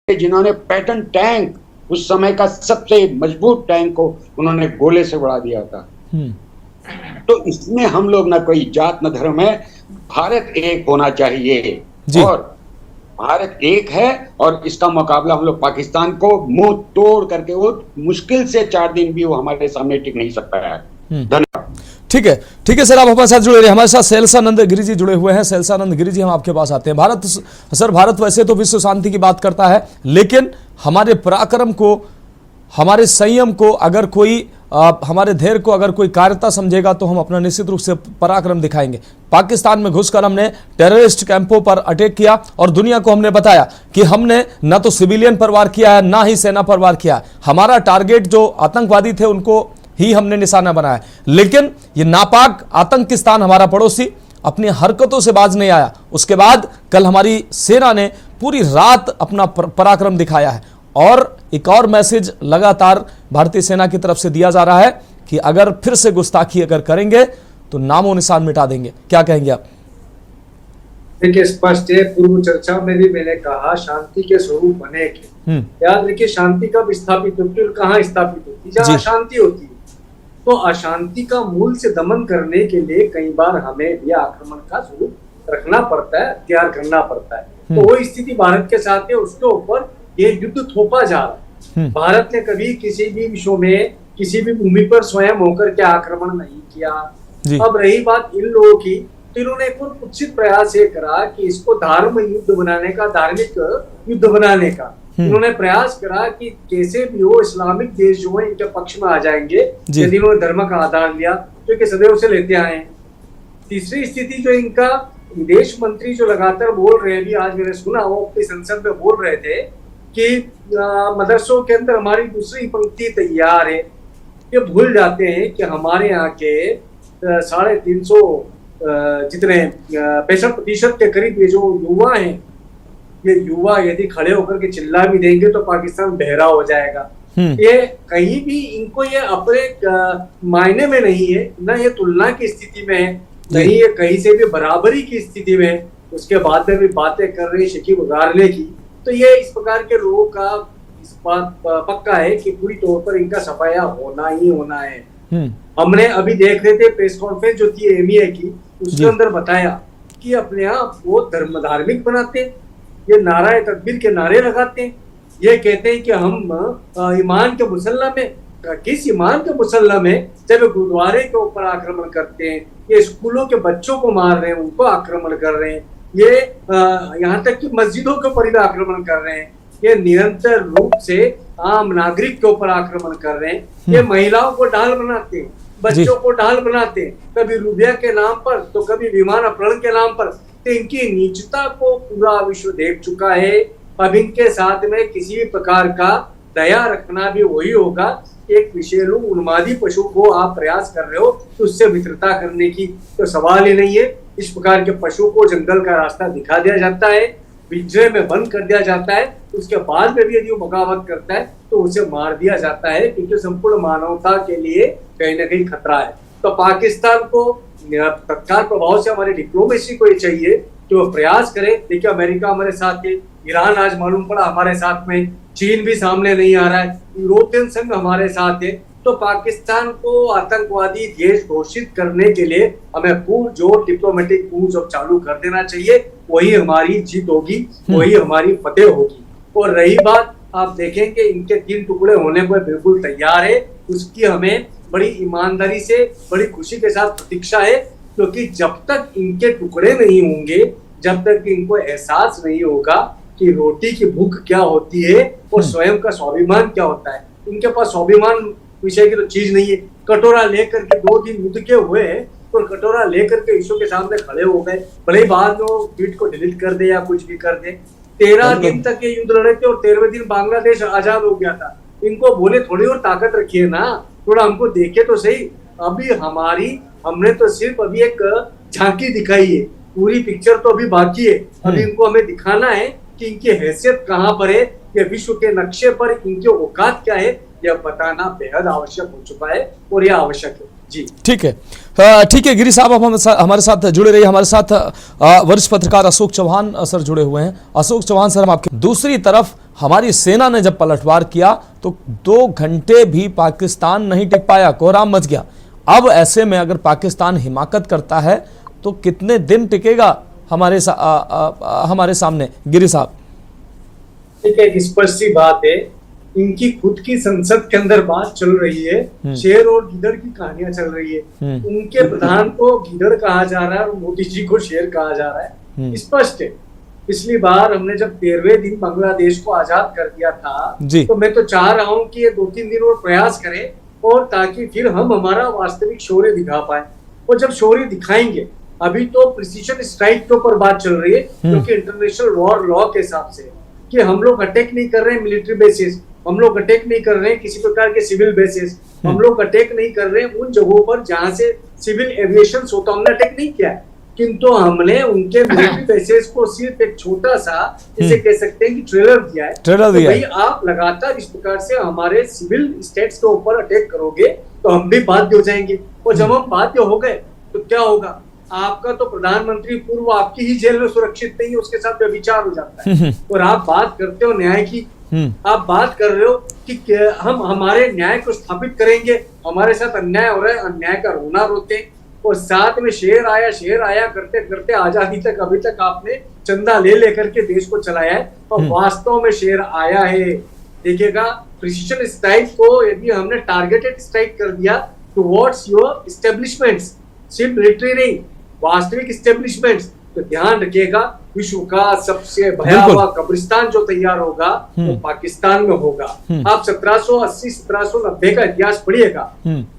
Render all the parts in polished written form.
जिन्होंने Patton tank, उस समय का सबसे मजबूत टैंक को उन्होंने गोले से उड़ा दिया था। तो इसमें हम लोग ना कोई जात न धर्म है, भारत एक होना चाहिए और भारत एक है और इसका मुकाबला हम लोग पाकिस्तान को मुंह तोड़ करके, वो मुश्किल से 4 दिन भी वो हमारे सामने टिक नहीं सकता है। धन्यवाद। ठीक है सर, आप हमारे साथ जुड़े रहे। हमारे साथ सेल्सानंद गिरी जी जुड़े हुए हैं। सेल्सानंद गिरी जी, हम आपके पास आते हैं। भारत वैसे तो विश्व शांति की बात करता है, लेकिन हमारे पराक्रम को, हमारे संयम को अगर कोई हमारे धैर्य को अगर कोई कार्यता समझेगा तो हम अपना निश्चित रूप से पराक्रम दिखाएंगे। पाकिस्तान में घुसकर हमने टेररिस्ट कैंपों पर अटैक किया और दुनिया को हमने बताया कि हमने न तो सिविलियन पर वार किया है, ना ही सेना पर वार किया है। हमारा टारगेट जो आतंकवादी थे उनको ही हमने निशाना बनाया। लेकिन ये नापाक आतंकिस्तान, हमारा पड़ोसी, अपनी हरकतों से बाज नहीं आया। उसके बाद कल हमारी सेना ने पूरी रात अपना पराक्रम दिखाया है और एक और मैसेज लगातार भारतीय सेना की तरफ से दिया जा रहा है कि अगर फिर से गुस्ताखी अगर करेंगे तो नामो निशान मिटा देंगे। क्या कहेंगे आप? देखिए, स्पष्ट है, पूर्व चर्चा में भी मैंने कहा शांति के स्वरूप बने के। याद रखिए, शांति कब स्थापित होती है और कहाँ स्थापित होती है? जहाँ अशांति होती है। तो अशांति का मूल से दमन करने के लिए कई बार हमें भी आक्रमण का स्वरूप रखना पड़ता है, तैयार करना पड़ता है। तो वो स्थिति भारत के साथ है, उसके ऊपर ये युद्ध थोपा जा रहा है। भारत ने कभी किसी भी विषय में, किसी भी भूमि पर स्वयं होकर के आक्रमण नहीं किया। अब रही बात इन लोगों की, तो इन्होंने एक कुत्सित प्रयास ये करा कि इसको धर्म युद्ध बनाने का, धार्मिक युद्ध बनाने का इन्होंने प्रयास करा कि कैसे भी हो इस्लामिक देश जो है इनके पक्ष में आ जाएंगे यदि इन्होंने धर्म का आधार लिया, जो कि सदैव से लेते आए हैं। तीसरी स्थिति जो इनका, विदेश मंत्री जो लगातार बोल रहे हैं, भी आज मैंने सुना वो अपनी संसद में बोल रहे थे कि मदरसों के अंदर हमारी दूसरी पंक्ति तैयार है। ये भूल जाते हैं कि हमारे यहाँ के 350 जितने 65% के करीब ये जो युवा हैं, ये युवा यदि खड़े होकर के चिल्ला भी देंगे तो पाकिस्तान बहरा हो जाएगा। ये कहीं भी इनको ये अपने मायने में नहीं है, ना ये तुलना की स्थिति में है, नहीं ये कहीं से भी बराबरी की स्थिति में है। उसके बाद में भी बातें कर रहे शकीब गारले की। तो ये इस प्रकार के लोगों का इस बात पक्का है कि पूरी तौर पर इनका सफाया होना ही होना है। हमने अभी देख रहे थे प्रेस कॉन्फ्रेंस जो थी एमईए की, उसके अंदर बताया कि अपने आप वो धार्मिक बनाते, ये नारा तकबीर के नारे लगाते हैं, ये कहते हैं कि हम ईमान के मुसल्ला में, किस ईमान के मुसल्ला में जब गुरुद्वारे के ऊपर आक्रमण करते हैं, ये स्कूलों के बच्चों को मार रहे हैं, उनको आक्रमण कर रहे हैं, ये यहाँ तक कि मस्जिदों के ऊपर भी आक्रमण कर रहे हैं, ये निरंतर रूप से आम नागरिक के ऊपर आक्रमण कर रहे हैं, ये महिलाओं को ढाल बनाते हैं, बच्चों को ढाल बनाते हैं, कभी रुपया के नाम पर तो कभी विमान अपहरण के नाम पर। तो इनकी नीचता को पूरा विश्व देख चुका है। अब इनके साथ में किसी भी प्रकार का दया रखना भी वही होगा। एक विषैलु उन्मादी पशु को आप प्रयास कर रहे हो तो उससे मित्रता करने की तो सवाल ही नहीं है। इस प्रकार के पशु को जंगल का रास्ता दिखा दिया जाता है, पिंजरे में बंद कर दिया जाता है, उसके बाद में भी यदि वो बगावत करता है तो उसे मार दिया जाता है, क्योंकि संपूर्ण मानवता के लिए कहीं ना कहीं खतरा है। तो पाकिस्तान को तत्काल प्रभाव से हमारी डिप्लोमेसी को ये चाहिए कि वो प्रयास करे। देखिए, अमेरिका हमारे साथ है, ईरान आज मालूम पड़ा हमारे साथ में, चीन भी सामने नहीं आ रहा है, यूरोपियन संघ हमारे साथ है। तो पाकिस्तान को आतंकवादी देश घोषित करने के लिए हमें पूरजोर डिप्लोमेटिक मूव्स अब चालू कर देना चाहिए। वही हमारी जीत होगी, वही हमारी फतेह होगी। और रही बात, आप देखेंगे इनके 3 टुकड़े होने पर बिल्कुल तैयार है, उसकी हमें बड़ी ईमानदारी से, बड़ी खुशी के साथ प्रतीक्षा है। क्योंकि जब तक इनके टुकड़े नहीं होंगे, जब तक इनको एहसास नहीं होगा कि रोटी की भूख क्या होती है और स्वयं का स्वाभिमान क्या होता है, इनके पास स्वाभिमान विषय की तो चीज नहीं है। कटोरा लेकर के 2 दिन युद्ध के हुए और कटोरा लेकर के विश्व के सामने खड़े हो गए, भले ही बाद में वो ट्वीट को डिलीट कर दे या कुछ भी कर दे। 13 दिन तक ये युद्ध लड़े थे और 13वें दिन बांग्लादेश आजाद हो गया था। इनको बोले थोड़ी और ताकत रखिए ना, थोड़ा हमको देखे तो सही। अभी हमने तो सिर्फ अभी एक झांकी दिखाई है, पूरी पिक्चर तो अभी बाकी है। अभी इनको हमें दिखाना है कि इनकी हैसियत कहाँ पर है, ये विश्व के नक्शे पर इनकी औकात क्या है, यह बताना बेहद आवश्यक हो चुका है और यह आवश्यक है। जी ठीक है। ठीक है गिरी साहब, अब हमारे साथ जुड़े रहिए। हमारे साथ वरिष्ठ पत्रकार अशोक चौहान सर जुड़े हुए हैं। अशोक चौहान सर, हम आपके दूसरी तरफ हमारी सेना ने जब पलटवार किया तो 2 घंटे भी पाकिस्तान नहीं टिक पाया, कोहराम मच गया। अब ऐसे में अगर पाकिस्तान हिमाकत करता है तो कितने दिन टिकेगा हमारे सामने गिरी साहब? ठीक है, स्पष्ट सी बात है, इनकी खुद की संसद के अंदर बात चल रही है, शेर और गिदड़ की कहानियां चल रही है। उनके प्रधान को गिदड़ कहा जा रहा है और मोदी जी को शेर कहा जा रहा है। स्पष्ट है। पिछली बार हमने जब 13वें दिन बांग्लादेश को आजाद कर दिया था तो मैं तो चाह रहा हूं कि ये 2-3 दिन और प्रयास करें, और ताकि फिर हम हमारा वास्तविक शौर्य दिखा पाए। और जब शौर्य दिखाएंगे, अभी तो प्रिसीजन स्ट्राइक के ऊपर बात चल रही है, क्योंकि इंटरनेशनल वॉर लॉ के हिसाब से कि हम लोग अटैक नहीं कर रहे हैं मिलिट्री बेसिस, हम लोग अटैक नहीं कर रहे हैं किसी प्रकार के सिविल बेसिस, हम लोग अटैक नहीं कर रहे हैं उन जगहों पर जहां से सिविल एविएशन होता, हमने अटैक नहीं किया है, किंतु हमने उनके मिलिट्री बेसिस को सिर्फ एक छोटा सा, इसे कह सकते हैं कि ट्रेलर दिया है। तो भाई आप लगातार इस प्रकार से हमारे सिविल स्टेट्स के ऊपर अटैक करोगे तो हम भी बाध्य हो जाएंगे, और जब हम बाध्य हो गए तो क्या होगा? आपका तो प्रधानमंत्री पूर्व आपकी ही जेल में सुरक्षित नहीं है, उसके साथ व्यभिचार हो जाता है। और आप बात करते हो न्याय की, आप बात कर रहे हो कि हम हमारे न्याय को स्थापित करेंगे, हमारे साथ अन्याय हो रहा है, अन्याय का रोना रोते हैं, और साथ में शेर आया करते करते आजादी तक अभी तक आपने चंदा ले लेकर के देश को चलाया है, और वास्तव में शेर आया है। देखिएगा, प्रिसीजन स्ट्राइक को यदि हमने टारगेटेड स्ट्राइक कर दिया टुवर्ड्स योर एस्टेब्लिशमेंट्स, सिर्फ मिलिट्री नहीं, वास्तविक एस्टेब्लिशमेंट्स, तो ध्यान रखिएगा विश्व का सबसे भयावह कब्रिस्तान जो तैयार होगा वो पाकिस्तान में होगा। आप 1780-1790 का इतिहास पढ़िएगा,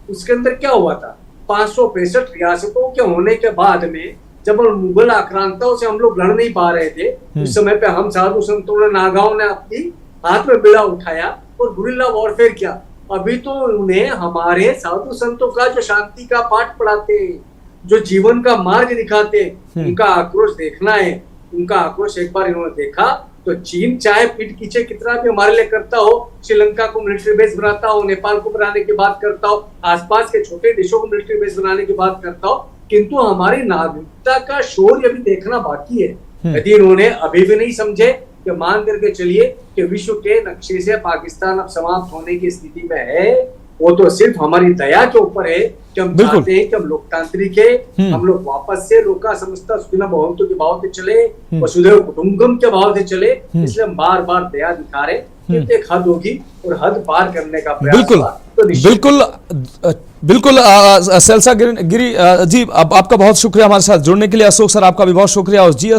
उसके अंदर क्या हुआ था? 565 रियासतों के होने के बाद में जब मुगल आक्रांताओं से हम लोग लड़ नहीं पा रहे थे, उस समय पे हम साधु संतों ने, नागाओं ने अपनी हाथ में बेड़ा उठाया और गुरिल्ला वॉरफेयर किया। अभी तो उन्हें हमारे साधु संतों का जो शांति का पाठ पढ़ाते हैं, जो जीवन का मार्ग दिखाते हैं, उनका आक्रोश देखना है। उनका आक्रोश एक बार इन्होंने देखा तो चीन चाहे पीठ पीछे कितना भी हमारे लिए करता हो, श्रीलंका को मिलिट्री बेस बनाता हो, नेपाल को बनाने की बात करता हो, आसपास के छोटे देशों को मिलिट्री बेस बनाने की बात करता हो, किंतु हमारी नागरिकता का शौर्य अभी देखना बाकी है। यदि इन्होंने अभी भी नहीं समझे कि मान करके चलिए कि विश्व के नक्शे से पाकिस्तान अब समाप्त होने की स्थिति में है, वो तो सिर्फ हमारी दया के ऊपर है कि हम चाहते हैं कि हम लोकतांत्रिक है, हम लोग वापस से लोका समस्ता सुखिनः भवन्तु के भाव से चले, वसुधैव कुटुम्बकम के भाव से चले। इसलिए हम बार बार दया दिखा रहे हैं, एक हद होगी और हद पार करने का प्रयास तो बिल्कुल सेल्सा गिरी जी, आपका बहुत शुक्रिया हमारे साथ जुड़ने के लिए। अशोक सर, आपका भी बहुत शुक्रिया। और जी